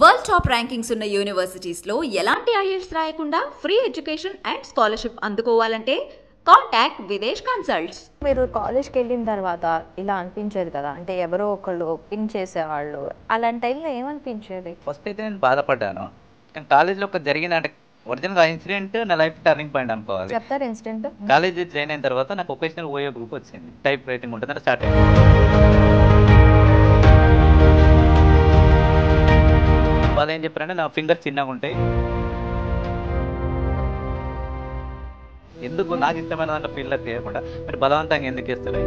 World top rankings ఉన్న యూనివర్సిటీస్లో ఎలాంటి IELTS రాయకుండా ఫ్రీ ఎడ్యుకేషన్ అండ్ స్కాలర్షిప్ అందుకోవాలంటే కాంటాక్ట్ విదేశ్ కన్సల్ట్స్. మీరు కాలేజ్కి వెళ్ళిన తర్వాత ఇలా అనిపించేది కదా, అంటే ఎవరో ఒకళ్ళు పిన్ చేసేవాళ్ళు, అలాంటి టైంలో ఏమనిపించేది? ఫస్ట్ అయితే నేను బాధపడ్డాను. కానీ కాలేజ్లో ఒక జరిగిన అంటే ఒరిజినల్గా ఇన్సిడెంట్ నా లైఫ్ టర్నింగ్ పాయింట్ అనుకోవాలి. చెప్తారు ఇన్సిడెంట్? కాలేజ్ జాయిన్ అయిన తర్వాత నాకు ఒకేషనల్ ఓయో గ్రూప్ వచ్చింది. టైప్ రైటింగ్ ఉంటుంది స్టార్ట్ అయింది. వాళ్ళు ఏం చెప్పారంటే నా ఫింగర్ చిన్నగా ఉంటాయి, ఎందుకు నాకు ఇష్టమైన దాంట్లో ఫీల్డ్ చేయకుండా మీరు బలవంతంగా ఎందుకు ఇస్తారు.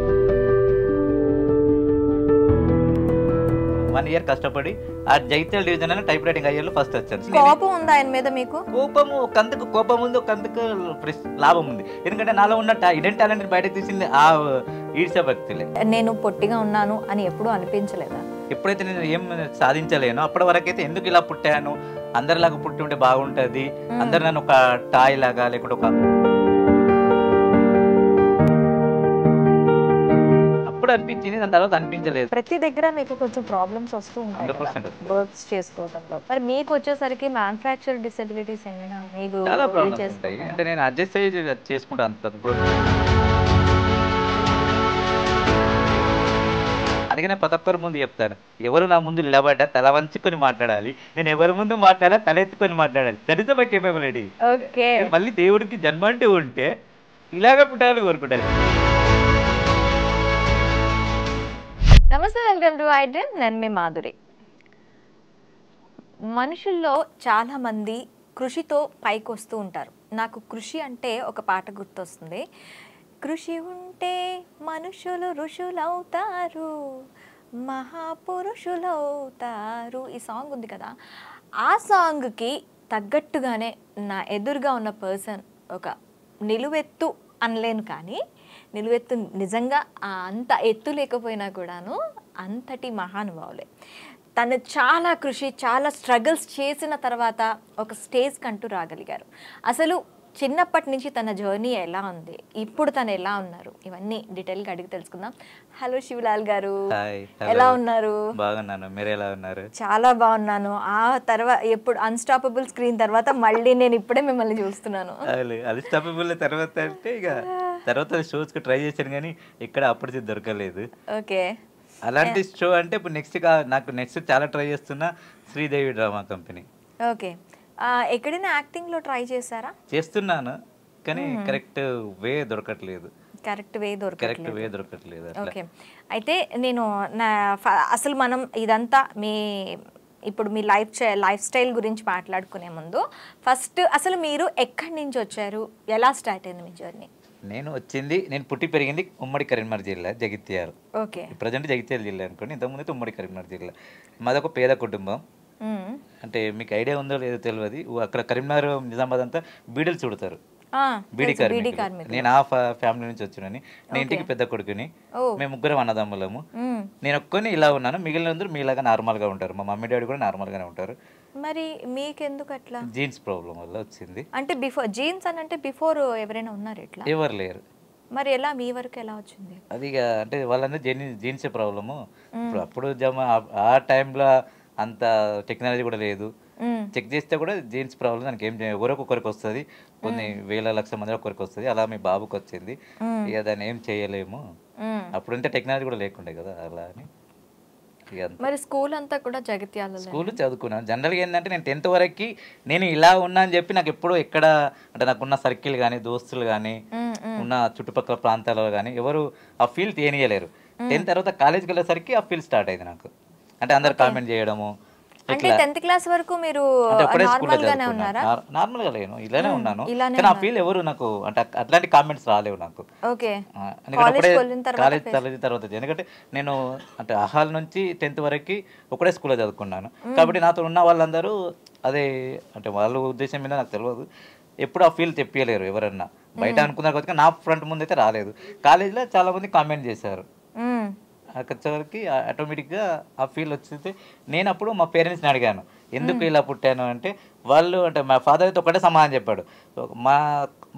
1 year కష్టపడి ఆ జైత్యాల డివిజన్ అని టైప్ రైటింగ్ అయ్యేళ్ళు ఫస్ట్ వచ్చాను. కోపం ఉందా ఆయన మీద మీకు? కోపము ఒకందుకు కోపం ఉంది, ఒకందుకు లాభం ఉంది. ఎందుకంటే నాలో ఉన్న ఇడెన్ టాలెంట్ బయటకు తీసింది ఆ ఈడ్చ భక్తులే. నేను పొట్టిగా ఉన్నాను అని ఎప్పుడూ అనిపించలేదా? ఎప్పుడైతే నేను ఏం సాధించలేనో అప్పటి వరకు అయితే ఎందుకు ఇలా పుట్టాను, అందరిలాగా పుట్టి ఉంటే బాగుంటుంది, అందరు నన్ను ఒక టాయ్ లాగా లేకుంటే ఒక అప్పుడు అనిపించింది, దాని తర్వాత అనిపించలేదు. ప్రతి దగ్గర మీకు కొంచెం ప్రాబ్లమ్స్ వస్తూ ఉంటాయి 100% వర్క్స్ చేసుకోవడంలో. మరి మీకు వచ్చేసరికి మ్యానుఫ్యాక్చర్ డిసెబిలిటీస్ ఏమైనా మీకు చాలా ప్రాబ్లమ్స్ ఉంటాయి. అంటే నేను అడ్జస్ట్ అయ్యి చేసుకుంటాను అంత. అందుకనే ప్రతి ఒక్కరి ముందు చెప్తాను, ఎవరు నా ముందు నిలబడ్డా తల వంచుకొని మాట్లాడాలి, నేను ఎవరి ముందు మాట్లాడా తల ఎత్తుకొని మాట్లాడాలి. దళిత బట్టి ఓకే, మళ్ళీ దేవుడికి జన్మ అంటూ ఉంటే ఇలాగ పుట్టాలని కోరుకుంటాను. నమస్తే, వెల్కమ్ టు ఐడ్రీమ్. నేను మీ మాధురి. మనుషుల్లో చాలామంది కృషితో పైకి వస్తూ ఉంటారు. నాకు కృషి అంటే ఒక పాట గుర్తొస్తుంది. కృషి ఉంటే మనుషులు ఋషులవుతారు, మహాపురుషులవుతారు. ఈ సాంగ్ ఉంది కదా, ఆ సాంగ్కి తగ్గట్టుగానే నా ఎదురుగా ఉన్న పర్సన్ ఒక నిలువెత్తు అనలేను, కానీ నిలువెత్తు నిజంగా అంత ఎత్తు లేకపోయినా కూడాను అంతటి మహానుభావులే. తను చాలా కృషి, చాలా స్ట్రగుల్స్ చేసిన తర్వాత ఒక స్టేజ్ కంటూ రాగలిగారు. అసలు చిన్నప్పటి నుంచి తన జర్నీ ఎలా ఉంది, ఇప్పుడు తను ఎలా ఉన్నారు, ఇవన్నీ డీటెయిల్గా అడిగి తెలుసుకుందాం. హలో శివలాల్ గారు, ఎలా ఉన్నారు? బాగున్నాను, మీరు ఎలా ఉన్నారు? చాలా బాగున్నాను. ఆ తర్వాత ఎప్పుడు అన్స్టాపబుల్ స్క్రీన్ తర్వాత మళ్ళీ నేను ఇప్పుడే మిమ్మల్ని చూస్తున్నాను. అన్స్టాపబుల్ తర్వాత అంటే ఇక తర్వాత షోస్కి ట్రై చేశాను కానీ ఇక్కడ అప్పటికి దొరకలేదు. ఓకే, అలాంటి షో అంటే ఇప్పుడు నాకు నెక్స్ట్ చాలా ట్రై చేస్తున్నా, శ్రీదేవి డ్రామా కంపెనీ. ఓకే, ఎక్కడైనా యాక్టింగ్లో ట్రై చేశారా? చేస్తున్నాను కానీ కరెక్ట్ వే దొరకట్లేదు. కరెక్ట్ వే దొరకట్లేదు. ఓకే, అయితే నేను అసలు మనం ఇదంతా ఇప్పుడు మీ లైఫ్ స్టైల్ గురించి మాట్లాడుకునే ముందు ఫస్ట్ అసలు మీరు ఎక్కడి నుంచి వచ్చారు, ఎలా స్టార్ట్ అయింది మీ జర్నీ? నేను పుట్టి పెరిగింది ఉమ్మడి కరీంనగర్ జిల్లా జగిత్యాల. ఓకే, ప్రజెంట్ జగిత్యాల జిల్లా అనుకోండి, ఇంతకుముందు అయితే ఉమ్మడి కరీంనగర్ జిల్లా. మాదొక పేద కుటుంబం. అంటే మీకు ఐడియా ఉందో లేదో తెలియదు, అక్కడ కరీంనగర్ నిజామాబాద్ అంతా బీడీలు చుడతారు, బీడీ కార్మికులు. నేను ఆ ఫ్యామిలీ నుంచి వచ్చినాను. నేను ఇంటికి పెద్ద కొడుకుని, మేము ముగ్గురం అన్నదమ్ములము. నేను ఒక్కని ఇలా ఉన్నాను, మిగిలినందరూ మీలాగా నార్మల్ గా ఉంటారు. మా మమ్మీ డాడీ కూడా నార్మల్ గానే ఉంటారు. మరి మీకెందుకు అట్లా? జీన్స్ ప్రాబ్లం వల్ల వచ్చింది. అంటే బిఫోర్ జీన్స్ అని అంటే బిఫోర్ ఎవరైనా ఉన్నారు ఇట్లా? ఎవరు లేరు. మరి ఎలా మీ వరకు ఎలా వచ్చింది? అది అంటే వాళ్ళందరూ జీన్సే ప్రాబ్లము. అప్పుడు ఆ టైంలో అంత టెక్నాలజీ కూడా లేదు. చెక్ చేస్తే కూడా జీన్స్ ప్రాబ్లం, దానికి ఏం ఒకరికి వస్తుంది, కొన్ని వేల లక్షల మంది ఒకరికి వస్తుంది. అలా మీ బాబుకి వచ్చింది, ఇక దాన్ని ఏం చేయలేము. అప్పుడంటే టెక్నాలజీ కూడా లేకుండే కదా, అలా అని. మరి స్కూల్ అంతా కూడా జగిత్యాల స్కూల్ చదువుకున్నాను. జనరల్గా ఏంటంటే నేను 10th వరకు నేను ఇలా ఉన్నా అని చెప్పి నాకు ఎప్పుడూ ఎక్కడ అంటే నాకున్న సర్కిల్ కానీ దోస్తులు కానీ ఉన్న చుట్టుపక్కల ప్రాంతాలలో కానీ ఎవరు ఆ ఫీల్ తేనియలేరు. 10th తర్వాత కాలేజ్కి వెళ్ళేసరికి ఆ ఫీల్ స్టార్ట్ అయింది నాకు. అంటే అందరు కామెంట్ చేయడము. అంటే 10th క్లాస్ వరకు మీరు నార్మల్ గానే ఉన్నారా? నార్మల్ గా లేను, ఇలానే ఉన్నాను. కానీ ఆ ఫీల్ ఎవరు నాకు అంటే అట్లాంటి కామెంట్స్ రాలేవు నాకు. ఓకే, కాలేజ్ తర్వాత ఎందుకంటే నేను అంటే అహాల్ నుంచి 10th వరకు ఒకటే స్కూల్లో చదువుకున్నాను. కాబట్టి నాతో ఉన్న వాళ్ళందరూ అదే అంటే వాళ్ళ ఉద్దేశం మీద నాకు తెలియదు, ఎప్పుడు ఆ ఫీల్ తెప్పియలేరు ఎవరన్నా. బయట అనుకున్నారు కాబట్టి నా ఫ్రంట్ ముందు అయితే రాలేదు. కాలేజ్లో చాలా మంది కామెంట్ చేశారు. వచ్చేవరకు ఆటోమేటిక్గా ఆ ఫీల్ వచ్చింది. నేను అప్పుడు మా పేరెంట్స్ని అడిగాను, ఎందుకు ఇలా పుట్టాను అంటే వాళ్ళు అంటే మా ఫాదర్ అయితే ఒకటే సమాధానం చెప్పాడు,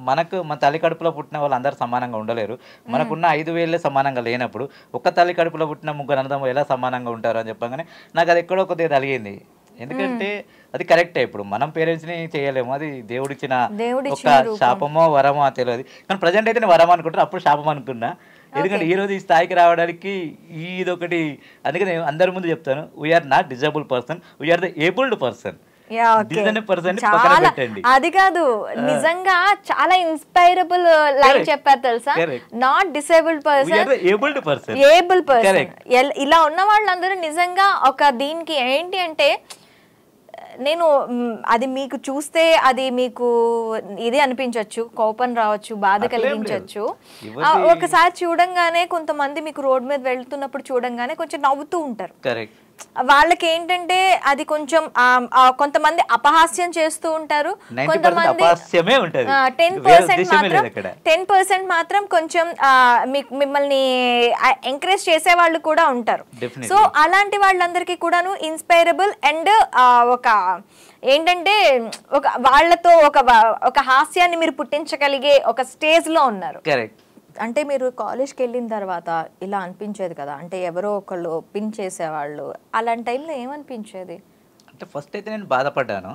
మన తల్లి కడుపులో పుట్టిన వాళ్ళు అందరూ సమానంగా ఉండలేరు, మనకున్న 5 వేలే సమానంగా లేనప్పుడు ఒక తల్లి కడుపులో పుట్టిన 3 అన్నదమ్ములు ఎలా సమానంగా ఉంటారు అని చెప్పగానే నాకు అది ఎక్కడో కొద్దిగా తలిగింది. ఎందుకంటే అది కరెక్టే. ఇప్పుడు మనం పేరెంట్స్ని చేయలేము, అది దేవుడిచ్చిన ఒక రూపం. శాపమో వరమో తెలియదు. కానీ ప్రజెంట్ అయితే నేను వరం అనుకుంటాను, అప్పుడు శాపం అనుకున్నా. ఎందుకంటే ఈ రోజు ఈ స్థాయికి రావడానికి ఇదొకటి. అందుకే నేను అందరి ముందు చెప్తాను, we're not disabled person, we're the abled person. చాలా అది కాదు, నిజంగా చాలా ఇన్స్పైరబుల్ లైన్ చెప్పారు తెలుసా, not disabled person, able person. ఇలా ఉన్న వాళ్ళందరూ నిజంగా ఒక దీనికి ఏంటి అంటే, నేను అది మీకు చూస్తే అది మీకు ఇది అనిపించవచ్చు, కోపం రావచ్చు, బాధ కలిగించవచ్చు. ఒకసారి చూడంగానే కొంతమంది మీకు రోడ్ మీద వెళ్తున్నప్పుడు చూడంగానే కొంచెం నవ్వుతూ ఉంటారు. వాళ్ళకి ఏంటంటే అది కొంచెం కొంతమంది అపహాస్యం చేస్తూ ఉంటారు, కొంతమంది 10% మాత్రం కొంచెం మిమ్మల్ని ఎంకరేజ్ చేసే వాళ్ళు కూడా ఉంటారు. సో అలాంటి వాళ్ళందరికీ కూడాను ఇన్స్పైరబుల్ అండ్ ఒక ఏంటంటే ఒక వాళ్ళతో ఒక హాస్యాన్ని మీరు పుట్టించగలిగే ఒక స్టేజ్ లో ఉన్నారు. అంటే మీరు కాలేజ్కి వెళ్ళిన తర్వాత ఇలా అనిపించేది కదా, అంటే ఎవరో ఒకళ్ళు పిన్ చేసేవాళ్ళు, అలాంటి టైంలో ఏమనిపించేది? అంటే ఫస్ట్ అయితే నేను బాధపడ్డాను,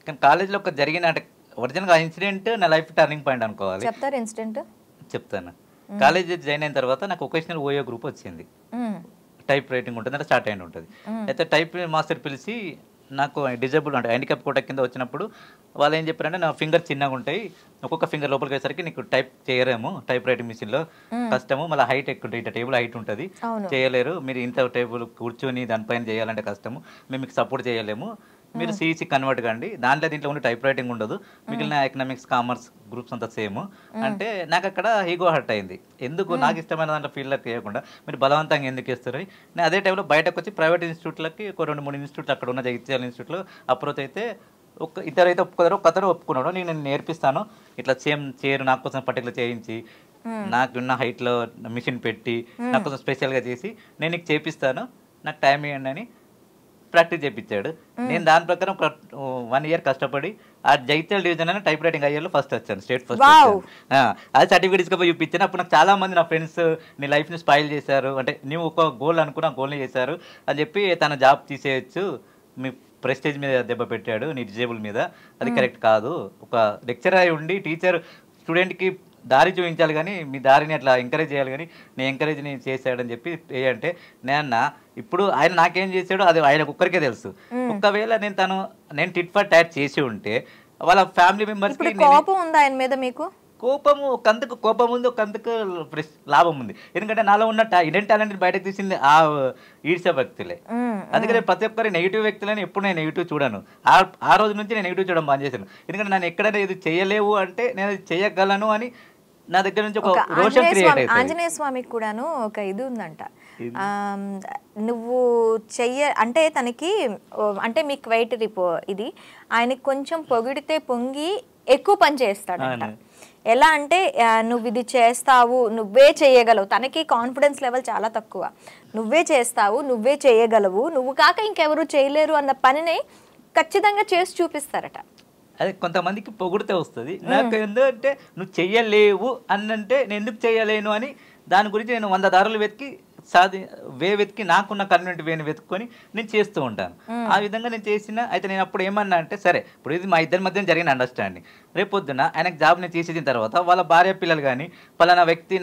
కానీ కాలేజ్లో ఒక జరిగిన అంటే ఒరిజినల్గా ఇన్సిడెంట్ నా లైఫ్ టర్నింగ్ పాయింట్ అనుకోవాలి. చెప్తారు ఇన్సిడెంట్? చెప్తాను. కాలేజ్ జాయిన్ అయిన తర్వాత నాకు ఒకేషనల్ ఓయో గ్రూప్ వచ్చింది, టైప్ రైటింగ్ ఉంటుంది, అంటే స్టార్ట్ అయిన ఉంటుంది. అయితే టైప్ మాస్టర్ పిలిచి నాకు డిజేబుల్ అంటే హ్యాండిక్యాప్ కోట కింద వచ్చినప్పుడు వాళ్ళు ఏం చెప్పారంటే, నా ఫింగర్ చిన్నగా ఉంటాయి, ఒక్కొక్క ఫింగర్ లోపలికి వచ్చేసరికి నీకు టైప్ చేయలేము, టైప్ రైటింగ్ మిషన్లో కష్టము, మళ్ళీ హైట్ ఎక్కువ ఉంటుంది, ఇట్లా టేబుల్ హైట్ ఉంటుంది, చేయలేరు, మీరు ఇంత టేబుల్ కూర్చొని దానిపైన చేయాలంటే కష్టము, మేము మీకు సపోర్ట్ చేయలేము, మీరు సిఈసి కన్వర్ట్ కండి, దీంట్లో ఉండి టైప్ రైటింగ్ ఉండదు, మిగిలిన ఎకనామిక్స్ కామర్స్ గ్రూప్స్ అంతా సేమ్. అంటే నాకు అక్కడ ఈగో హర్ట్ అయింది, ఎందుకు నాకు ఇష్టమైన దాంట్లో ఫీల్డ్లోకి వేయకుండా మీరు బలవంతంగా ఎందుకు ఇస్తారు. నేను అదే టైంలో బయటకు వచ్చి ప్రైవేట్ ఇన్స్టిట్యూట్లకి ఒక 2-3 ఇన్స్టిట్యూట్లు అక్కడ ఉన్న జగిత్యాల ఇన్స్టిట్యూట్లో అప్రోచ్ అయితే ఇద్దరైతే ఒప్పుకోరు, ఒకతరు ఒప్పుకున్నాడు, నేను నేర్పిస్తాను, ఇట్లా సేమ్ చైర్ నా కోసం పర్టికులర్ చేయించి నాకున్న హైట్లో మిషన్ పెట్టి నా కోసం స్పెషల్గా చేసి నేను నీకు చేపిస్తాను, నాకు టైం ఇవ్వండి అని ప్రాక్టీస్ చేయించాడు. నేను దాని ప్రకారం 1 year కష్టపడి ఆ జగిత్యాల డివిజన్ అని టైప్ రైటింగ్ అయ్యేలో ఫస్ట్ వచ్చాను, స్టేట్ ఫస్ట్ వచ్చాను. అది సర్టిఫికేట్ తీసుకుపోయి చూపించాను. అప్పుడు నాకు చాలా మంది నా ఫ్రెండ్స్ నీ లైఫ్ని స్పాయిల్ చేశారు, అంటే నువ్వు ఒక గోల్ అనుకున్న గోల్ని చేశారు అని చెప్పి తన జాబ్ తీసేయచ్చు, మీ ప్రెస్టేజ్ మీద దెబ్బ పెట్టాడు, నీ డిజేబుల్ మీద, అది కరెక్ట్ కాదు, ఒక లెక్చరర్ అయి ఉండి టీచర్ స్టూడెంట్కి దారి చూపించాలి కానీ మీ దారిని అట్లా ఎంకరేజ్ చేయాలి కానీ నేను ఎంకరేజ్ని చేశాడని చెప్పి అంటే నేను ఇప్పుడు ఆయన నాకేం చేశాడో అది ఆయనకు ఒక్కరికే తెలుసు. ఒకవేళ నేను టిట్ ఫర్ టాట్ చేసి ఉంటే వాళ్ళ ఫ్యామిలీ మెంబర్స్కి కోపం ఉందా ఆయన మీద? మీకు కోపము ఒకంతకు కోపం ఉంది, ఒకంతకు లాభం ఉంది, ఎందుకంటే నాలో ఉన్న ఇడెన్ టాలెంట్ బయటకు తీసింది ఆ ఈడ్స వ్యక్తులే. అందుకని ప్రతి ఒక్కరి నెగిటివ్ వ్యక్తులని ఎప్పుడు నేను నెగిటివ్ చూడను. ఆ రోజు నుంచి నేను నెగిటివ్ చూడడం బంద్ చేశాను, ఎందుకంటే నేను ఎక్కడైనా ఇది చేయలేవు అంటే నేను అది చేయగలను అని నా దగ్గర నుంచి ఒక రోషన్ క్రియేట్ అవుతుంది. ఆంజనేయ స్వామికి కూడాను ఒక ఇది ఉందంట, నువ్వు అంటే తనకి అంటే మీ క్వైట్ ఇది ఆయనకి కొంచెం పొగిడితే పొంగి ఎక్కువ పని చేస్తాడంట. ఎలా అంటే నువ్వు ఇది చేస్తావు, నువ్వే చేయగలవు, తనకి కాన్ఫిడెన్స్ లెవెల్ చాలా తక్కువ, నువ్వే చేస్తావు, నువ్వే చేయగలవు, నువ్వు కాక ఇంకెవరు చేయలేరు అన్న పనిని ఖచ్చితంగా చేసి చూపిస్తారట. అదే కొంతమందికి పొగిడితే వస్తుంది, నాకు ఎందుకంటే నువ్వు చెయ్యలేవు అన్నంటే నేను ఎందుకు చెయ్యలేను అని దాని గురించి నేను 100 దారులు వెతికి వెతికి నాకున్న కన్వెంట్ వేని వెతుక్కొని నేను చేస్తూ ఉంటాను. ఆ విధంగా నేను చేసిన అయితే నేను అప్పుడు ఏమన్నా అంటే సరే ఇప్పుడు ఇది మా ఇద్దరి మధ్య జరిగిన అండర్స్టాండింగ్, రేపు పొద్దున ఆయనకు జాబ్ నేను తీసేసిన తర్వాత వాళ్ళ భార్య పిల్లలు కానీ పలానా వ్యక్తి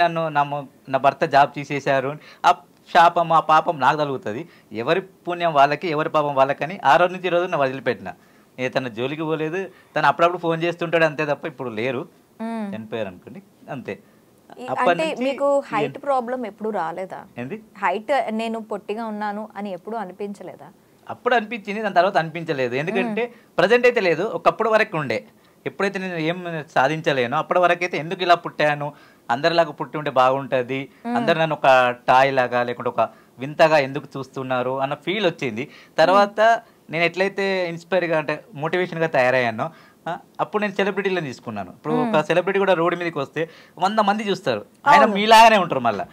నా భర్త జాబ్ తీసేశారు, ఆ శాపం ఆ పాపం నాకు తగులుతుంది, ఎవరి పుణ్యం వాళ్ళకి ఎవరి పాపం వాళ్ళకని ఆ రోజు నుంచి ఈ రోజు నేను వదిలిపెట్టిన. తన జోలికి పోలేదు, తను అప్పుడప్పుడు ఫోన్ చేస్తుంటాడు అంతే తప్ప, ఇప్పుడు లేరు, చనిపోయారు అనుకోండి అంతే. అంటే మీకు హైట్ ప్రాబ్లం ఎప్పుడు రాలేదా? హైట్ నేను పొట్టిగా ఉన్నాను అని ఎప్పుడు అనిపించలేదా? అప్పుడు అనిపించింది, దాని తర్వాత అనిపించలేదు, ఎందుకంటే ప్రజెంట్ అయితే లేదు, ఒకప్పుడు వరకు ఉండే. ఎప్పుడైతే నేను ఏం సాధించలేనో అప్పటి వరకు అయితే ఎందుకు ఇలా పుట్టాను, అందరిలాగా పుట్టి ఉంటే బాగుంటుంది, అందరు నన్ను ఒక టాయ్ లాగా లేకుంటే ఒక వింతగా ఎందుకు చూస్తున్నారు అన్న ఫీల్ వచ్చింది. తర్వాత నేను ఎట్లయితే ఇన్స్పైర్గా అంటే మోటివేషన్గా తయారయ్యానో అప్పుడు నేను సెలబ్రిటీలను తీసుకున్నాను. ఇప్పుడు ఒక సెలబ్రిటీ కూడా రోడ్డు మీదకి వస్తే 100 మంది చూస్తారు, ఆయన మీలాగానే ఉంటారు, మళ్ళీ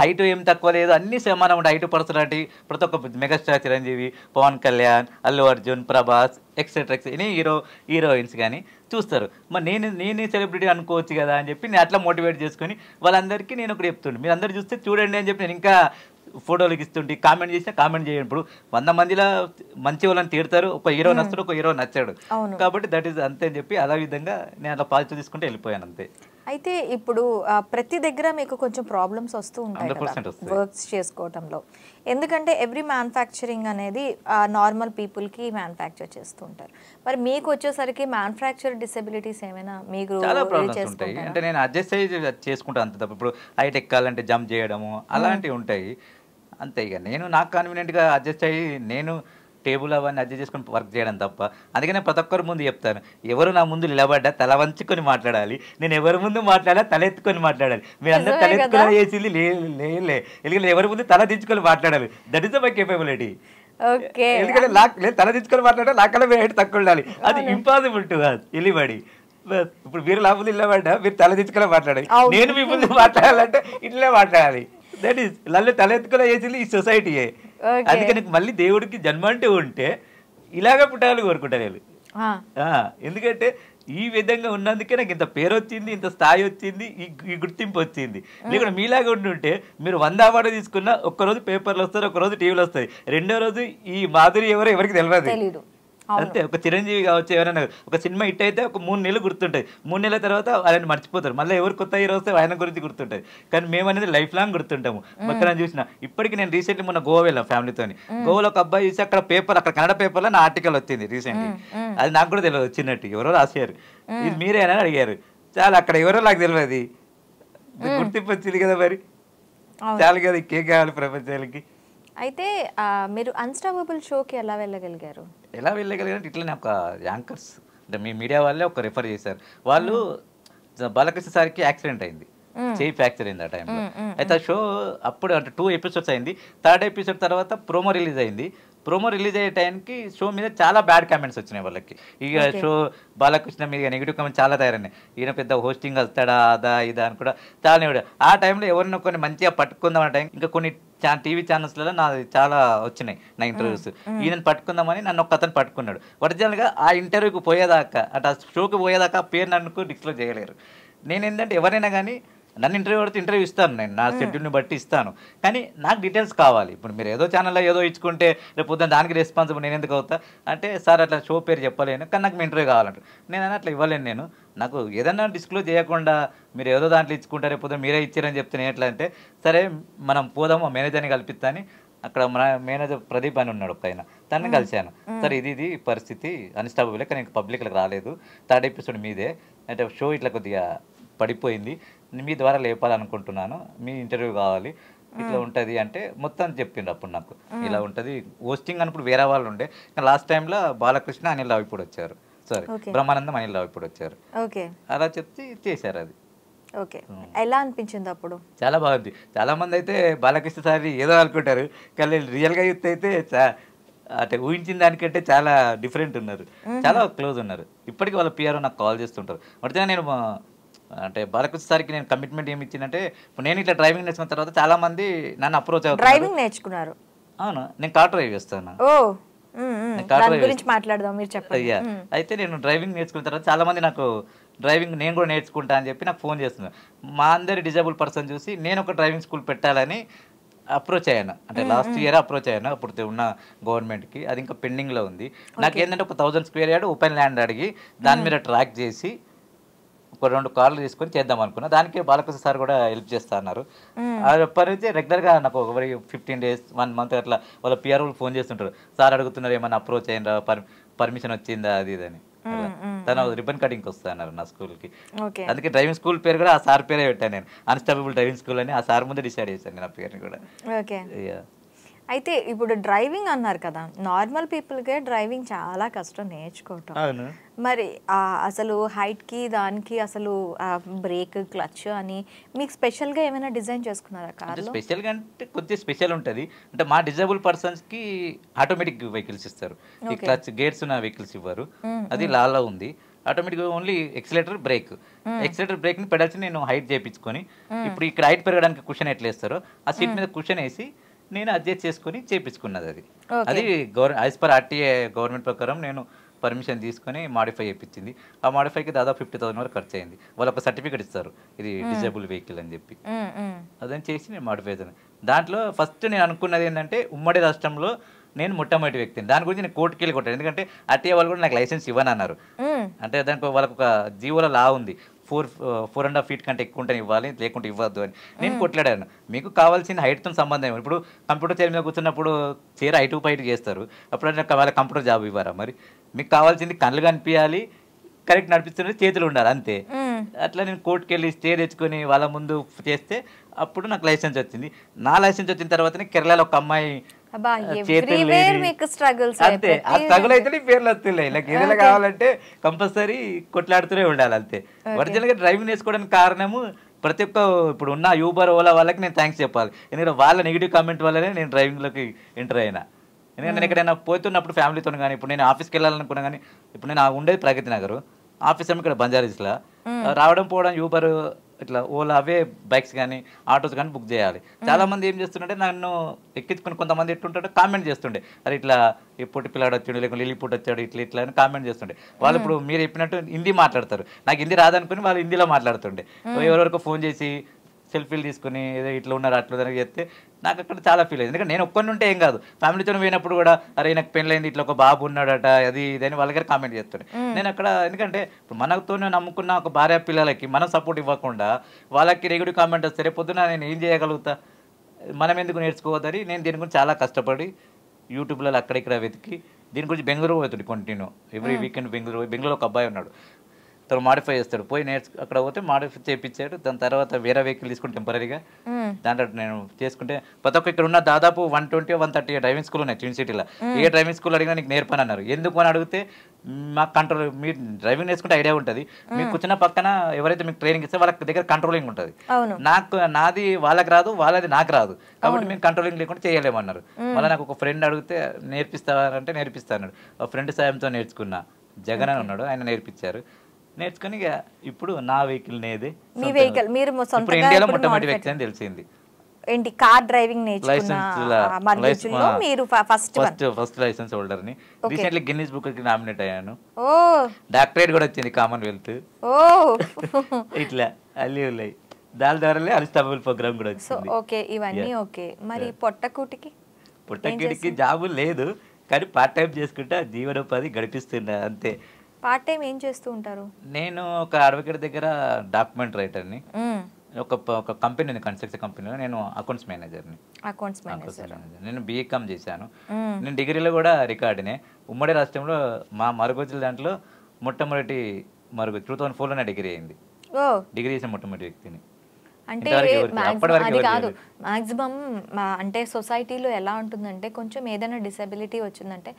హైట్ ఏం తక్కువ లేదు, అన్ని సమానం ఉంటాయి. హైట్ పర్సనాలిటీ ప్రతి ఒక్క megastar Chiranjeevi, Pawan Kalyan, Allu Arjun, Prabhas etcetera heroines కానీ చూస్తారు. మరి నేను సెలబ్రిటీ అనుకోవచ్చు కదా అని చెప్పి నేను అట్లా మోటివేట్ చేసుకొని వాళ్ళందరికీ నేను ఒకటి చెప్తుండే, మీరు అందరు చూస్తే చూడండి అని చెప్పి నేను ఇంకా ఫోటోలకు ఇస్తుంటే కామెంట్ చేసినా కామెంట్ చేయండి. ఇప్పుడు 100 మందిలో మంచి వాళ్ళని తిడతారు, ఒక హీరో నచ్చాడు, ఒక హీరో నచ్చాడు. కాబట్టి దట్ ఈస్ అంతే అని చెప్పి అదే విధంగా నేను అలా పాజిటివ్ తీసుకుంటే వెళ్ళిపోయాను అంతే. అయితే ఇప్పుడు ప్రతి దగ్గర మీకు కొంచెం ప్రాబ్లమ్స్ వస్తూ ఉంటాయి కదా వర్క్స్ చేసుకోవటంలో, ఎందుకంటే ఎవ్రీ మ్యానుఫ్యాక్చరింగ్ అనేది నార్మల్ పీపుల్కి మ్యానుఫ్యాక్చర్ చేస్తూ ఉంటారు. మరి మీకు వచ్చేసరికి మ్యానుఫ్యాక్చర్ డిసెబిలిటీస్ ఏమైనా మీకు చాలా ప్రాబ్లమ్స్ ఉంటాయి. అంటే నేను అడ్జస్ట్ అయ్యి చేసుకుంటాను అంత తప్ప. ఇప్పుడు హైట్ ఎక్కాలంటే జంప్ చేయడము అలాంటివి ఉంటాయి అంతే. ఇక నేను నాకు కన్వీనియంట్గా అడ్జస్ట్ అయ్యి నేను టేబుల్ అవన్నీ అడ్జస్ట్ చేసుకొని వర్క్ చేయడం తప్ప. అందుకనే ప్రతి ఒక్కరి ముందు చెప్తాను, ఎవరు నా ముందు నిలబడ్డా తల వంచుకొని మాట్లాడాలి, నేను ఎవరి ముందు మాట్లాడా తల ఎత్తుకొని మాట్లాడాలి. మీరు అందరూ తల ఎత్తుకొని చేసింది లేలే, ఎందుకంటే ఎవరి ముందు తల దించుకొని మాట్లాడాలి. That is my capability. ఎందుకంటే నేను తల దించుకొని మాట్లాడా నాకన్నా మీరు హైట్ తక్కువ ఉండాలి, అది ఇంపాసిబుల్ టు ఎలిబడి. ఇప్పుడు మీరు నా ముందు నిలబడ్డా మీరు తల దించుకొని మాట్లాడాలి, నేను మీ ముందు మాట్లాడాలంటే ఇట్లే మాట్లాడాలి. దట్ ఈస్ నన్ను తల ఎత్తుకొని చేసింది ఈ సొసైటీయే. అందుకని మళ్ళీ దేవుడికి జన్మ అంటే ఉంటే ఇలాగ పుట్టాలని కోరుకుంటాను నేను. ఎందుకంటే ఈ విధంగా ఉన్నందుకే నాకు ఇంత పేరు వచ్చింది, ఇంత స్థాయి వచ్చింది, ఈ గుర్తింపు వచ్చింది. లేకుంటే మీలాగా ఉంటుంటే మీరు 100 అవార్డు తీసుకున్నా ఒక్కరోజు పేపర్లు వస్తారు, ఒక్కరోజు టీవీలో వస్తాయి, రెండో రోజు ఈ మాధురి ఎవరో ఎవరికి తెలియదు. అంతే. ఒక చిరంజీవి కావచ్చు, ఎవరైనా ఒక సినిమా హిట్ అయితే ఒక 3 నెలలు గుర్తుంటాయి, 3 నెలల తర్వాత ఆయన మర్చిపోతారు, మళ్ళీ ఎవరు కొత్త హీరో వస్తే ఆయన గురించి గుర్తుంటుంది. కానీ మేము అనేది లైఫ్ లాంగ్ గుర్తుంటాము. మొత్తం చూసిన ఇప్పటికి నేను రీసెంట్లీ మొన్న గోవా వెళ్ళాం ఫ్యామిలీతో. గోవాలో ఒక అబ్బాయి చూసి అక్కడ కన్నడ పేపర్లో నా ఆర్టికల్ వచ్చింది రీసెంట్లీ. అది నాకు కూడా తెలియదు, వచ్చినట్టు ఎవరో రాశారు, ఇది మీరేనా అడిగారు. చాలా అక్కడ ఎవరో నాకు తెలియదు, గుర్తింపు వచ్చింది కదా, మరి చాలా కదా, ఇంకేం కావాలి ప్రపంచానికి. అయితే మీరు అన్స్టాపబుల్ షోకి ఎలా వెళ్ళగలిగారు? ఇట్లనే ఒక యాంకర్స్ అంటే మీ మీడియా వాళ్ళే ఒక రిఫర్ చేశారు. వాళ్ళు బాలకృష్ణ సార్కి యాక్సిడెంట్ అయింది, చేయి ఫ్రాక్చర్ అయింది ఆ టైంలో. అయితే ఆ షో అప్పుడు అంటే 2 ఎపిసోడ్స్ అయింది. 3rd ఎపిసోడ్ తర్వాత ప్రోమో రిలీజ్ అయింది. ప్రోమో రిలీజ్ అయ్యే టైంకి షో మీద చాలా బ్యాడ్ కామెంట్స్ వచ్చినాయి వాళ్ళకి. ఇక షో బాలకృష్ణ మీద నెగిటివ్ కామెంట్స్ చాలా తయారైనాయి. ఈయన పెద్ద హోస్టింగ్ వస్తాడా అదా ఇదా అని కూడా చాలా. ఆ టైంలో ఎవరినో కొన్ని మంచిగా పట్టుకుందాం అనే టైం ఇంకా కొన్ని టీవీ ఛానల్స్లలో నాది చాలా వచ్చినాయి నా ఇంటర్వ్యూస్. ఈయనను పట్టుకుందామని నన్ను ఒక అతను పట్టుకున్నాడు. ఒరిజినల్గా ఆ ఇంటర్వ్యూకి పోయేదాకా అంటే ఆ షోకి పోయేదాకా పేరు నన్ను డిస్క్లోజ్ చేయలేరు. నేను ఏంటంటే ఎవరైనా కానీ నన్ను ఇంటర్వ్యూ పడితే ఇంటర్వ్యూ ఇస్తాను, నేను నా షెడ్యూల్ని బట్టి ఇస్తాను, కానీ నాకు డీటెయిల్స్ కావాలి. ఇప్పుడు మీరు ఏదో ఛానల్లో ఏదో ఇచ్చుకుంటే రేపు పొద్దున దానికి రెస్పాన్సిబుల్ నేను ఎందుకు అవుతా అంటే, సార్ అట్లా షో పేరు చెప్పలేను కానీ నాకు మీ ఇంటర్వ్యూ కావాలంటారు. నేను అట్లా ఇవ్వలేను. నాకు ఏదన్నా డిస్క్లోజ్ చేయకుండా మీరు ఏదో దాంట్లో ఇచ్చుకుంటారు, రేపు పొద్దున మీరే ఇచ్చారని చెప్తే నేను ఎట్లా అంటే, సరే మనం పోదాము ఆ మేనేజర్ని కల్పిస్తాను. అక్కడ మన మేనేజర్ ప్రదీప్ అని ఉన్నాడు ఒక ఆయన, తనని కలిశాను. సరే ఇది పరిస్థితి అన్స్టాపబుల్, కానీ పబ్లిక్లకు రాలేదు, 3rd ఎపిసోడ్ మీదే అంటే షో ఇట్లా కొద్దిగా పడిపోయింది, మీ ద్వారా లేపాలనుకుంటున్నాను, మీ ఇంటర్వ్యూ కావాలి, ఇట్లా ఉంటుంది అంటే మొత్తం చెప్పిండు. అప్పుడు నాకు ఇలా ఉంటుంది హోస్టింగ్ అన్నప్పుడు వేరే వాళ్ళు ఉండే, లాస్ట్ టైంలో బాలకృష్ణ అనిల్ రావు ఇప్పుడు వచ్చారు, సారీ బ్రహ్మానందం అనిల్ రావు ఇప్పుడు వచ్చారు. అలా చెప్తే చేశారు. అది ఎలా అనిపించింది అప్పుడు? చాలా బాగుంది. చాలా మంది అయితే బాలకృష్ణ సార్ ఏదో అనుకుంటారు, కానీ రియల్గా యూత్ అయితే అంటే ఊహించిన దానికంటే చాలా డిఫరెంట్ ఉన్నారు, చాలా క్లోజ్ ఉన్నారు. ఇప్పటికీ వాళ్ళ పిఆర్ఓ నాకు కాల్ చేస్తుంటారు. మొదటిగా నేను అంటే బాలకృష్ణ సార్కి నేను కమిట్మెంట్ ఏమి ఇచ్చిందంటే, నేను ఇట్లా డ్రైవింగ్ నేర్చుకున్న తర్వాత చాలా మంది నన్ను అప్రోచ్ అవుతారు. డ్రైవింగ్ నేర్చుకున్నారు? అవును, నేను కార్ డ్రైవ్ చేస్తాను. అయితే నేను డ్రైవింగ్ నేర్చుకున్న తర్వాత చాలా మంది నాకు డ్రైవింగ్ నేను కూడా నేర్చుకుంటా అని చెప్పి నాకు ఫోన్ చేస్తున్నారు. మా అందరి డిజేబుల్ పర్సన్ చూసి నేను ఒక డ్రైవింగ్ స్కూల్ పెట్టాలని అప్రోచ్ అయ్యాను. అంటే లాస్ట్ ఇయర్ అప్రోచ్ అయ్యాను అప్పుడు ఉన్న గవర్నమెంట్కి. అది ఇంకా పెండింగ్లో ఉంది. నాకేంటంటే ఒక 1000 స్క్వేర్ యార్డ్ ఓపెన్ ల్యాండ్ అడిగి దాని మీద ట్రాక్ చేసి ఒక 2 కార్లు తీసుకొని చేద్దాం అనుకున్నా. దానికి బాలకృష్ణ సార్ కూడా హెల్ప్ చేస్తా అన్నారు. అప్పటి నుంచి రెగ్యులర్గా నాకు ఒక 15 days 1 month అట్లా వాళ్ళ పిఆర్ఓలు ఫోన్ చేస్తుంటారు, సార్ అడుగుతున్నారు ఏమన్నా అప్రోచ్ అయినరా, పర్మిషన్ వచ్చిందా అది ఇదని. తను రిబన్ కటింగ్కి వస్తా అన్నారు నా స్కూల్కి. అందుకే డ్రైవింగ్ స్కూల్ పేరు కూడా ఆ సార్ పేరే పెట్టాను నేను, అన్స్టాపబుల్ డ్రైవింగ్ స్కూల్ అని. ఆ సార్ ముందే డిసైడ్ చేశాను నేను ఆ పేరుని కూడా. అయితే ఇప్పుడు డ్రైవింగ్ అన్నారు కదా, నార్మల్ పీపుల్కే డ్రైవింగ్ చాలా కష్టం నేర్చుకోవటం. మరి అసలు హైట్కి దానికి అసలు బ్రేక్ క్లచ్ అని మీకు స్పెషల్గా ఏమైనా డిజైన్ చేసుకున్నారా కార్? స్పెషల్గా అంటే కొద్దిగా స్పెషల్ ఉంటుంది. అంటే మా డిజేబుల్ పర్సన్స్కి ఆటోమేటిక్ వెహికల్స్ ఇస్తారు, ఈ క్లచ్ గేర్స్ ఉన్న వెహికల్స్ ఇవ్వరు. అది లాలో ఉంది. ఆటోమేటిక్గా ఓన్లీ ఎక్సిలేటర్ బ్రేక్. ఎక్సిలేటర్ బ్రేక్ని పెడల్సి నేను హైట్ చేయించుకొని, ఇప్పుడు ఇక్కడ హైట్ పెరగడానికి కుషన్ ఎట్లా వేస్తారో ఆ సీట్ మీద కుషన్ వేసి నేను అడ్జస్ట్ చేసుకొని చేయించుకున్నది. అది యాజ్ పర్ ఆర్టీఏ గవర్నమెంట్ ప్రకారం నేను పర్మిషన్ తీసుకొని మాడిఫై చేయించింది. ఆ మాడిఫైకి దాదాపు 50,000 వరకు ఖర్చు అయింది. వాళ్ళు ఒక సర్టిఫికేట్ ఇస్తారు ఇది డిజేబుల్ వెహికల్ అని చెప్పి, అదని చేసి నేను మాడిఫై చేశాను. దాంట్లో ఫస్ట్ నేను అనుకున్నది ఏంటంటే, ఉమ్మడి రాష్ట్రంలో నేను మొట్టమొదటి వ్యక్తిని. దాని గురించి నేను కోర్టుకి వెళ్ళి కొట్టాను. ఎందుకంటే ఆర్టీఏ వాళ్ళు కూడా నాకు లైసెన్స్ ఇవ్వని అన్నారు. అంటే దానికి వాళ్ళకు ఒక జీవోలో లా ఉంది, 4.5 feet కంటే ఎక్కువ ఉంటే ఇవ్వాలి, లేకుంటే ఇవ్వద్దు అని. నేను కొట్లాడాను. మీకు కావాల్సిన హైట్తో సంబంధం. ఇప్పుడు కంప్యూటర్ చైర్ మీద కూర్చున్నప్పుడు చైర్ హైటు పైట్ చేస్తారు, అప్పుడు వాళ్ళ కంప్యూటర్ జాబ్ ఇవ్వరా? మరి మీకు కావాల్సింది కళ్ళు కనిపించాలి, కరెక్ట్ నడిపిస్తున్నది చేతులు ఉండాలి, అంతే. అట్లా నేను కోర్టుకి వెళ్ళి స్టే తెచ్చుకొని వాళ్ళ ముందు చేస్తే అప్పుడు నాకు లైసెన్స్ వచ్చింది. నా లైసెన్స్ వచ్చిన తర్వాతనే కేరళలో ఒక అమ్మాయి అంతే, ఆ స్ట్రగుల్ అయితే పేర్లు వస్తున్నాయి. ఇలా ఏదైనా కావాలంటే కంపల్సరీ కొట్లాడుతూనే ఉండాలి, అంతే. ఒరిజినల్ గా డ్రైవింగ్ నేర్చుకోవడానికి కారణము ప్రతి ఒక్క ఇప్పుడు ఉన్న యూబర్ ఓలా వాళ్ళకి నేను థ్యాంక్స్ చెప్పాలి. ఎందుకంటే వాళ్ళ నెగిటివ్ కామెంట్ వల్లనే నేను డ్రైవింగ్లోకి ఎంటర్ అయినా. ఎందుకంటే నేను ఎక్కడైనా పోతున్నప్పుడు ఫ్యామిలీతో కానీ, ఇప్పుడు నేను ఆఫీస్కి వెళ్ళాలనుకున్నా కానీ, ఇప్పుడు నేను ఉండేది ప్రగతి నగర్, ఆఫీస్ ఏమో ఇక్కడ బంజారాహిల్స్లో, రావడం పోవడం యూబర్ ఇట్లా ఓలా అవే బైక్స్ కానీ ఆటోస్ కానీ బుక్ చేయాలి. చాలా మంది ఏం చేస్తుంటే నన్ను ఎక్కించుకుని కొంతమంది ఎట్టుంటాడో కామెంట్ చేస్తుండే, అది ఇట్లా ఎప్పుడు పిల్లాడు వచ్చాడు, లేకపోతే లిల్లీపుట్ వచ్చాడు, ఇట్లా ఇట్లా అని కామెంట్ చేస్తుండే. వాళ్ళు ఇప్పుడు మీరు చెప్పినట్టు హిందీ మాట్లాడతారు, నాకు హిందీ రాదనుకుని వాళ్ళు హిందీలో మాట్లాడుతుండే. ఎవరెవరికో ఫోన్ చేసి సెల్ఫీలు తీసుకుని ఏదో ఇట్లా ఉన్నారు అట్లా ఉన్నారు చెప్తే నాకు అక్కడ చాలా ఫీల్ అయింది. ఎందుకంటే నేను ఒక్కరిని ఉంటే ఏం కాదు, ఫ్యామిలీతో పోయినప్పుడు కూడా అరే నాకు పెళ్ళైంది, ఇట్లా ఒక బాబు ఉన్నాడట, అది ఇదని వాళ్ళ దగ్గర కామెంట్ చేస్తుండే నేను అక్కడ. ఎందుకంటే ఇప్పుడు మనతోనే నమ్ముకున్న ఒక భార్య పిల్లలకి మనం సపోర్ట్ ఇవ్వకుండా వాళ్ళకి నెగిటివ్ కామెంట్ వస్తే రేపు పొద్దున నేను ఏం చేయగలుగుతా, మనం ఎందుకు నేర్చుకోవద్దని నేను దీని గురించి చాలా కష్టపడి యూట్యూబ్లో అక్కడ ఇక్కడ వెతికి దీని గురించి బెంగళూరు పోతుంది కంటిన్యూ. ఎవ్రీ వీకెండ్ బెంగళూరులో ఒక అబ్బాయి ఉన్నాడు, తను మాడిఫై చేస్తాడు, పోయి అక్కడ పోతే మాడిఫై చేయించాడు. దాని తర్వాత వేరే వెహికల్ తీసుకుని టెంపరీగా దాంట్లో నేను చేసుకుంటే ప్రతి ఒక్క ఇక్కడ ఉన్న దాదాపు 120 130 డ్రైవింగ్ స్కూల్ ఉన్నాయి ట్విన్ సిటీలో. ఏ డ్రైవింగ్ స్కూల్ అడిగినా నీకు నేర్పని అన్నారు. ఎందుకు అని అడిగితే మాకు కంట్రోల్, మీరు డ్రైవింగ్ నేర్చుకుంటే ఐడియా ఉంటుంది, మీకు కూర్చున్న పక్కన ఎవరైతే మీకు ట్రైనింగ్ ఇస్తే వాళ్ళ దగ్గర కంట్రోలింగ్ ఉంటుంది. నాది వాళ్ళకి రాదు, వాళ్ళది నాకు రాదు, కాబట్టి మేము కంట్రోలింగ్ లేకుండా చేయలేమన్నారు. మళ్ళీ నాకు ఒక ఫ్రెండ్ అడిగితే నేర్పిస్తానంటే నేర్పిస్తాను. ఒక ఫ్రెండ్ సాయంతో నేర్చుకున్నా, జగన్ అని ఉన్నాడు, ఆయన నేర్పించారు. నేర్చుకుని ఇప్పుడు నా వెహికల్ నేదే, ఇప్పుడు ఇండియాలో మొట్టమొదటి వ్యక్తి అని తెలిసింది. ఏంటి car driving first licence holder ని. రీసెంట్లీ గిన్నిస్ బుక్ కి నామినేట్ అయ్యాను, డాక్టరేట్ కూడా వచ్చింది, కామన్వెల్త్. ఇట్లా అల్లి ఉన్నాయి, దాని ద్వారా అన్స్టాపబుల్ ప్రోగ్రామ్ కూడా వచ్చింది. పొట్టకూటికి జాబు లేదు, కానీ పార్ట్ టైం చేసుకుంటా జీవనోపాధి గడిపిస్తున్నా, అంతే. పార్ట్ టైం ఏం చేస్తూ ఉంటారు? నేను ఒక అడ్వకేట్ దగ్గర డాక్యుమెంట్ రైటర్ని, ఒక కంపెనీ ఉంది, కన్స్ట్రక్షన్ కంపెనీలో నేను అకౌంట్స్ మేనేజర్ని. నేను బీకామ్ చేశాను. నేను డిగ్రీలో కూడా రికార్డునే. ఉమ్మడి రాష్ట్రంలో మా మరుగుజ్జుల దాంట్లో మొట్టమొదటి మరుగుజ్జు 2004లోనే డిగ్రీ అయింది. డిగ్రీ చేసిన మొట్టమొదటి వ్యక్తిని. అంటే అది కాదు, మ్యాక్సిమం అంటే సొసైటీలో ఎలా ఉంటుందంటే కొంచెం ఏదైనా డిసెబిలిటీ వచ్చిందంటే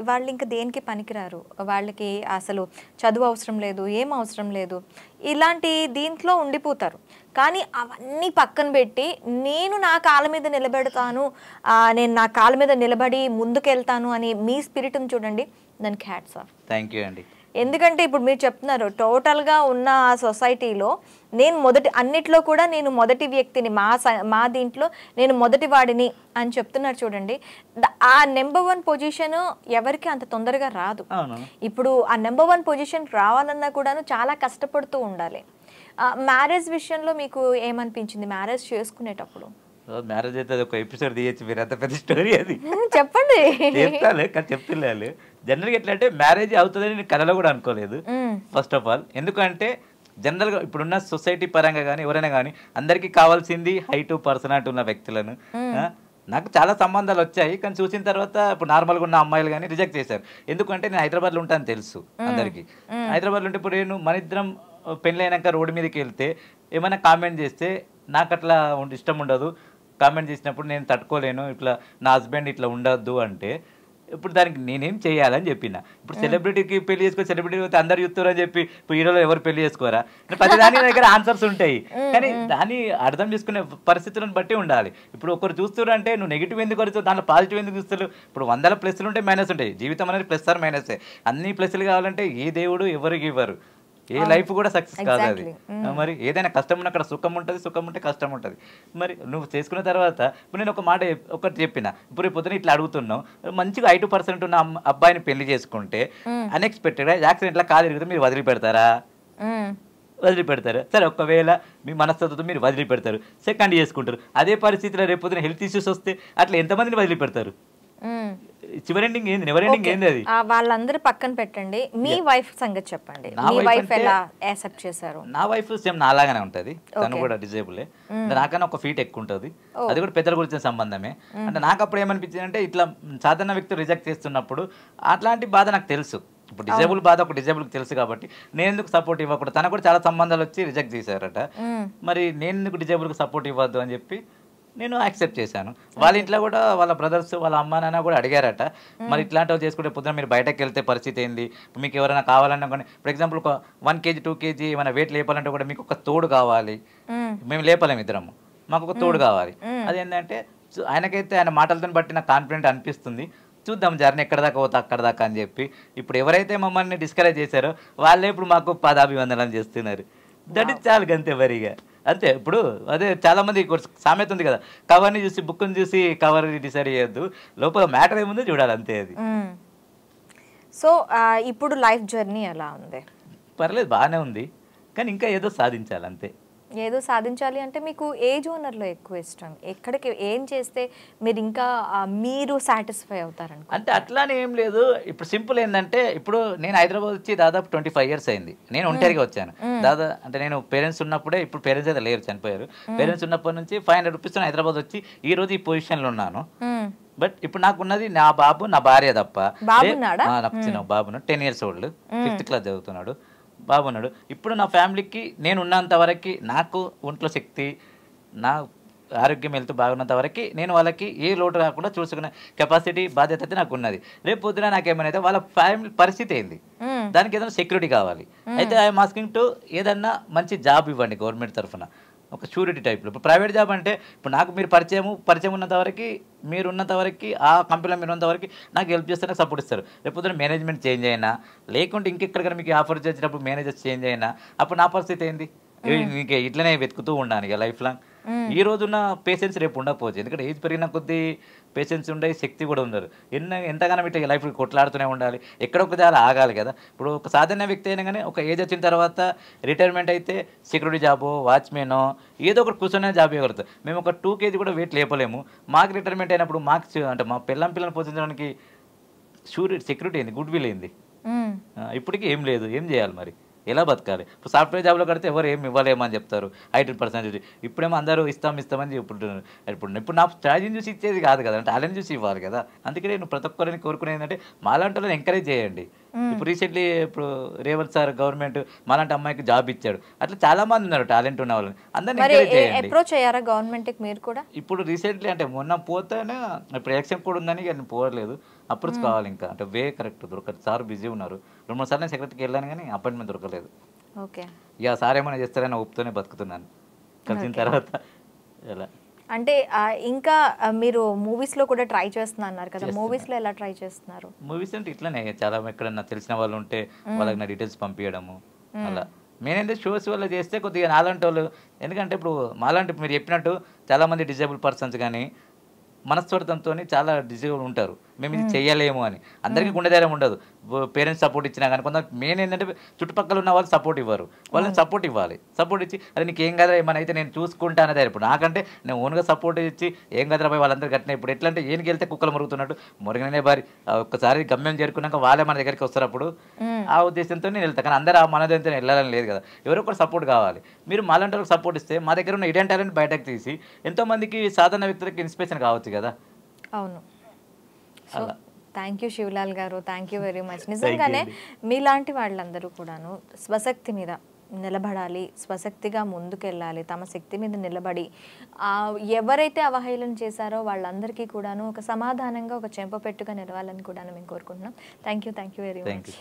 వాళ్ళు ఇంకా దేనికి పనికిరారు, వాళ్ళకి అసలు చదువు అవసరం లేదు, ఏం అవసరం లేదు, ఇలాంటి దీంట్లో ఉండిపోతారు. కానీ అవన్నీ పక్కన పెట్టి నేను నా కాళ్ళ మీద నిలబెడతాను, నేను నా కాళ్ళ మీద నిలబడి ముందుకెళ్తాను అని మీ స్పిరిట్ని చూడండి, దానికి హ్యాట్స్ ఆఫ్. థ్యాంక్ యూ అండి. ఎందుకంటే ఇప్పుడు మీరు చెప్తున్నారు టోటల్గా ఉన్న ఆ సొసైటీలో నేను అన్నిట్లో కూడా నేను మొదటి వ్యక్తిని, మా దీంట్లో నేను మొదటి వాడిని అని చెప్తున్నారు చూడండి. ఆ నెంబర్ 1 పొజిషన్ ఎవరికి అంత తొందరగా రాదు. ఇప్పుడు ఆ నెంబర్ 1 పొజిషన్ రావాలన్నా కూడాను చాలా కష్టపడుతూ ఉండాలి. మ్యారేజ్ విషయంలో మీకు ఏమనిపించింది మ్యారేజ్ చేసుకునేటప్పుడు? మ్యారేజ్ అయితే ఒక ఎపిసోడ్ తీయచ్చు, మీరు అంత పెద్ద స్టోరీ అది చెప్పండి. చెప్తాను కానీ చెప్తున్నాను. జనరల్గా ఎట్లా అంటే మ్యారేజ్ అవుతుందని నేను కళలో కూడా అనుకోలేదు ఫస్ట్ ఆఫ్ ఆల్. ఎందుకంటే జనరల్గా ఇప్పుడున్న సొసైటీ పరంగా కానీ ఎవరైనా కానీ అందరికీ కావాల్సింది హైట్ పర్సనాలిటీ ఉన్న వ్యక్తులను. నాకు చాలా సంబంధాలు వచ్చాయి, కానీ చూసిన తర్వాత ఇప్పుడు నార్మల్గా ఉన్న అమ్మాయిలు కానీ రిజెక్ట్ చేశారు. ఎందుకంటే నేను హైదరాబాద్లో ఉంటాను తెలుసు అందరికీ. హైదరాబాద్లో ఉంటే ఇప్పుడు నేను మన ఇద్దరం పెళ్ళి అయినాక రోడ్డు మీదకి వెళ్తే ఏమైనా కామెంట్ చేస్తే నాకు అట్లా ఇష్టం ఉండదు. కామెంట్ చేసినప్పుడు నేను తట్టుకోలేను, ఇట్లా నా హస్బెండ్ ఇట్లా ఉండొద్దు అంటే ఇప్పుడు దానికి నేనేం చేయాలని చెప్పిన. ఇప్పుడు సెలబ్రిటీకి పెళ్లి చేసుకొని సెలబ్రిటీ పోతే అందరు చూస్తారు అని చెప్పి ఇప్పుడు హీరోలో ఎవరు పెళ్లి చేసుకోరా? ప్రతి దాని దగ్గర ఆన్సర్స్ ఉంటాయి, కానీ దాన్ని అర్థం చేసుకునే పరిస్థితులను బట్టి ఉండాలి. ఇప్పుడు ఒకరు చూస్తారు అంటే నువ్వు నెగిటివ్ ఎందుకు వరుస్తావు, దాంట్లో పాజిటివ్ ఎందుకు చూస్తారు? ఇప్పుడు 100 ప్లస్లు ఉంటాయి, మైనస్ ఉంటాయి. జీవితం అనేది ప్లస్ ఆర్ మైనసే. అన్ని ప్లస్లు కావాలంటే ఏ దేవుడు ఎవరికి ఇవ్వరు, ఏ లైఫ్ కూడా సక్సెస్ కాదు అది. మరి ఏదైనా కష్టం ఉన్న అక్కడ సుఖం ఉంటుంది, సుఖం ఉంటే కష్టం ఉంటుంది. మరి నువ్వు చేసుకున్న తర్వాత ఇప్పుడు నేను ఒక మాట ఒకటి చెప్పిన, ఇప్పుడు పొద్దున ఇట్లా అడుగుతున్నావు, మంచిగా 5% ఉన్న అబ్బాయిని పెళ్లి చేసుకుంటే అన్ఎక్స్పెక్టెడ్గా యాక్సిడెంట్లా కాలు ఇరిగితే మీరు వదిలిపెడతారా? వదిలిపెడతారు. సరే ఒకవేళ మీ మనస్తత్వంతో మీరు వదిలిపెడతారు, సెకండ్ చేసుకుంటారు. అదే పరిస్థితిలో రేపు పొద్దున హెల్త్ ఇష్యూస్ వస్తే అట్లా ఎంతమందిని వదిలిపెడతారు? చివరి ఎండింగ్ ఏంది, నెవర్ ఎండింగ్ ఏంది అది. వాళ్ళందరూ పక్కన పెట్టండి, మీ వైఫ్ సంగతి చెప్పండి. మీ వైఫ్ ఎలా యాక్సెప్ట్ చేశారు? నా వైఫ్ సేమ్ నాలాగానే ఉంటది, తను కూడా డిజేబులే, నాకన్నా ఒక ఫీట్ ఎక్కువ ఉంటుంది. అది కూడా పెద్దల గురించిన సంబంధమే. అంటే నాకు అప్పుడు ఏమనిపించింది అంటే ఇట్లా సాధారణ వ్యక్తులు రిజెక్ట్ చేస్తున్నప్పుడు అట్లాంటి బాధ నాకు తెలుసు. ఇప్పుడు డిజేబుల్ బాధ ఒక డిజేబుల్కి తెలుసు కాబట్టి నేను ఎందుకు సపోర్ట్ ఇవ్వకూడదు. తనకు కూడా చాలా సంబంధాలు వచ్చి రిజెక్ట్ చేశారట, మరి నేను ఎందుకు డిజేబుల్కి సపోర్ట్ ఇవ్వద్దు అని చెప్పి నేను యాక్సెప్ట్ చేశాను. వాళ్ళ ఇంట్లో కూడా వాళ్ళ బ్రదర్స్ వాళ్ళ అమ్మ నాన్న కూడా అడిగారట, మరి ఇట్లాంటివి చేసుకుంటే పొద్దున మీరు బయటకు వెళ్తే పరిస్థితి ఏంది, మీకు ఎవరైనా కావాలన్నా కానీ ఫర్ ఎగ్జాంపుల్ ఒక 1 kg 2 kg ఏమైనా వెయిట్ లేపాలంటే కూడా మీకు ఒక తోడు కావాలి, మేము లేపలేము ఇద్దరము, మాకు ఒక తోడు కావాలి. అదేంటంటే ఆయనకైతే ఆయన మాటలతో బట్టి నాకు కాన్ఫిడెంట్ అనిపిస్తుంది. చూద్దాం జర్నీ ఎక్కడ దాకా పోతా అక్కడ దాకా అని చెప్పి. ఇప్పుడు ఎవరైతే మమ్మల్ని డిస్కరేజ్ చేశారో వాళ్ళే ఇప్పుడు మాకు పాదాభివందనాలు చేస్తున్నారు. దట్ ఇస్ చాలు అంతే వరిగా అంతే. ఇప్పుడు అదే చాలా మంది సామెత ఉంది కదా, కవర్ని చూసి బుక్ని చూసి కవర్ డిసైడ్ చేయొద్దు, లోపల మ్యాటర్ ఏముందో చూడాలి అంతే. అది సో ఇప్పుడు లైఫ్ జర్నీ ఎలా ఉంది? పర్లేదు, బాగానే ఉంది, కానీ ఇంకా ఏదో సాధించాలి అంతే. ఏదో సాధించాలి అంటే మీకు ఏ జోనర్లో ఎక్కువ ఇష్టం? ఎక్కడికి ఏం చేస్తే మీరు ఇంకా మీరు సాటిస్ఫై అవుతారని? అంటే అట్లానే ఏం లేదు. ఇప్పుడు సింపుల్ ఏంటంటే ఇప్పుడు నేను హైదరాబాద్ వచ్చి దాదాపు 25 years అయింది. నేను ఒంటరిగా వచ్చాను అంటే నేను పేరెంట్స్ ఉన్నప్పుడే, ఇప్పుడు పేరెంట్స్ అయితే లేరు, చనిపోయారు. పేరెంట్స్ ఉన్నప్పటి నుంచి 500 rupees హైదరాబాద్ వచ్చి ఈ రోజు ఈ పొజిషన్లో ఉన్నాను. బట్ ఇప్పుడు నాకు ఉన్నది నా బాబు, నా భార్య తప్ప. చిన్న బాబును 10 years old, 5th class చదువుతున్నాడు బాబున్నాడు. ఇప్పుడు నా ఫ్యామిలీకి నేను ఉన్నంత వరకు, నాకు ఒంట్లో శక్తి, నా ఆరోగ్యం వెళ్తూ బాగున్నంత వరకు నేను వాళ్ళకి ఏ లోటు రాకుండా చూసుకునే కెపాసిటీ, బాధ్యత అయితే నాకు ఉన్నది. రేపు పొద్దున నాకేమైనా అయితే వాళ్ళ ఫ్యామిలీ పరిస్థితి ఏంది, దానికి ఏదైనా సెక్యూరిటీ కావాలి. అయితే ఐఎమ్ ఆస్కింగ్ టు ఏదన్నా మంచి జాబ్ ఇవ్వండి గవర్నమెంట్ తరఫున, ఒక షూరిటీ టైప్లో. ఇప్పుడు ప్రైవేట్ జాబ్ అంటే ఇప్పుడు నాకు మీరు పరిచయం ఉన్నంత వరకు, మీరు ఉన్నంత వరకు, ఆ కంపెనీలో మీరు ఉన్నంత వరకు నాకు హెల్ప్ చేస్తే నాకు సపోర్ట్ ఇస్తారు. రేపు పొద్దున మేనేజ్మెంట్ చేంజ్ అయినా, లేకుంటే ఇంకెక్కడికైనా మీకు ఆఫర్ చేసినప్పుడు మేనేజర్స్ చేంజ్ అయినా, అప్పుడు నా పరిస్థితి ఏంది? ఇంకే ఇట్లనే వెతుకుతూ ఉండాలి ఇక లైఫ్ లాంగ్. ఈ రోజున్న పేషెన్స్ రేపు ఉండకపోవచ్చు, ఎందుకంటే ఏజ్ పెరిగిన కొద్దీ పేషెన్స్ ఉండే శక్తి కూడా ఉండదు. ఎంతగానో ఇట్లా లైఫ్ కొట్లాడుతూనే ఉండాలి, ఎక్కడొక దాని ఆగాలి కదా. ఇప్పుడు ఒక సాధారణ వ్యక్తి అయినా కానీ ఒక ఏజ్ వచ్చిన తర్వాత రిటైర్మెంట్ అయితే సెక్యూరిటీ జాబో, వాచ్మెనో ఏదో ఒకటి కూర్చొని జాబ్ ఇవ్వగలుగుతాం. మేము ఒక 2 kg కూడా వెయిట్ లేపలేము. మాకు రిటైర్మెంట్ అయినప్పుడు మాకు అంటే మా పిల్లల్ని పోషించడానికి సెక్యూరిటీ ఏంది, గుడ్ విల్ ఏంది? ఇప్పటికీ ఏం లేదు. ఏం చేయాలి మరి, ఎలా బతకాలి? ఇప్పుడు సాఫ్ట్వేర్ జాబ్లో కడితే ఎవరు ఏమి ఇవ్వలేమని చెప్తారు, 80%. ఇప్పుడేమో అందరూ ఇస్తామని చెప్పుకుంటున్నారు. ఇప్పుడు నా స్ట్రాటజీని చూసి ఇచ్చేది కాదు కదా, టాలెంట్ చూసి ఇవ్వాలి కదా. అందుకే నేను ప్రతి ఒక్కరిని కోరుకునేది ఏంటంటే మాలాంటి వాళ్ళని ఎంకరేజ్ చేయండి. ఇప్పుడు రీసెంట్లీ ఇప్పుడు రేవంత్ సార్ గవర్నమెంట్ మాలాంటి అమ్మాయికి జాబ్ ఇచ్చాడు. అట్లా చాలా మంది ఉన్నారు టాలెంట్ ఉన్న వాళ్ళని, అందరినీ ఎంకరేజ్ చేయండి. అప్రోచ్ అయ్యారా గవర్నమెంట్కి మీరు కూడా? ఇప్పుడు రీసెంట్లీ అంటే మొన్న పోతేనే, ఇప్పుడు ఎలక్షన్ కూడా ఉందని నేను పోవట్లేదు. అప్రోచ్ కావాలి ఇంకా, అంటే వే కరెక్ట్ దొరకదు. సార్ బిజీ ఉన్నారు. 2-3 సార్లు నేను సెక్రటరీకి వెళ్ళాను కానీ అపాయింట్మెంట్ దొరకలేదు. ఓకే, ఇక సార్ ఏమైనా చేస్తారని ఊపుతూనే బతుకుతున్నాను. కలిసిన తర్వాత ఎలా అంటే ఇంకా మీరు మూవీస్లో కూడా ట్రై చేస్తున్నారు కదా, మూవీస్లో ఎలా ట్రై చేస్తున్నారు? మూవీస్ అంటే ఇట్లానే చాలా ఎక్కడన్నా తెలిసిన వాళ్ళు ఉంటే వాళ్ళకి నా డీటెయిల్స్ పంపించడము అలా. మెయిన్ అయితే షోస్ వల్ల చేస్తే కొద్దిగా నాలాంటి వాళ్ళు, ఎందుకంటే ఇప్పుడు మాలాంటి మీరు చెప్పినట్టు చాలామంది డిజేబుల్ పర్సన్స్ కానీ మనస్ఫూర్తంతో చాలా డిజేబుల్ ఉంటారు, మేము ఇది చెయ్యలేము అని. అందరికీ గుండె ధైర్యం ఉండదు. పేరెంట్స్ సపోర్ట్ ఇచ్చినా కానీ కొంత మెయిన్ ఏంటంటే చుట్టుపక్కల ఉన్న వాళ్ళు సపోర్ట్ ఇవ్వరు. వాళ్ళని సపోర్ట్ ఇవ్వాలి. సపోర్ట్ ఇచ్చి అరే నీకు ఏం కదరా ఏమైనా అయితే నేను చూసుకుంటా అనేది. ఇప్పుడు నాకంటే నేను ఓన్గా సపోర్ట్ ఇచ్చి ఏం కదరా పోయి వాళ్ళందరూ కట్టినా. ఇప్పుడు ఎట్లా అంటే ఏనికి వెళ్తే కుక్కలు మురుగుతున్నట్టు మురిగినే బారి ఒక్కసారి గమ్యం చేరుకున్నాక వాళ్ళే మన దగ్గరికి వస్తారు. అప్పుడు ఆ ఉద్దేశంతో నేను వెళ్తాను. కానీ అందరూ ఆ మనదంతో వెళ్ళాలని లేదు కదా, ఎవరో ఒకరు సపోర్ట్ కావాలి. మీరు మాలాంటి వాళ్ళకి సపోర్ట్ ఇస్తే మా దగ్గర ఉన్న ఇడెన్ టాలెంట్ బయటకు తీసి ఎంతోమందికి సాధారణ వ్యక్తులకి ఇన్స్పిరేషన్ కావచ్చు కదా. అవును. సో థ్యాంక్ యూ శివలాల్ గారు, థ్యాంక్ యూ వెరీ మచ్. నిజంగానే మీలాంటి వాళ్ళందరూ కూడాను స్వశక్తి మీద నిలబడాలి, స్వశక్తిగా ముందుకెళ్ళాలి, తమ శక్తి మీద నిలబడి ఎవరైతే అవహేళన చేశారో వాళ్ళందరికీ కూడాను ఒక సమాధానంగా, ఒక చెంపపెట్టుగా నిలవాలని కూడాను మేము కోరుకుంటున్నాం. Thank you very much.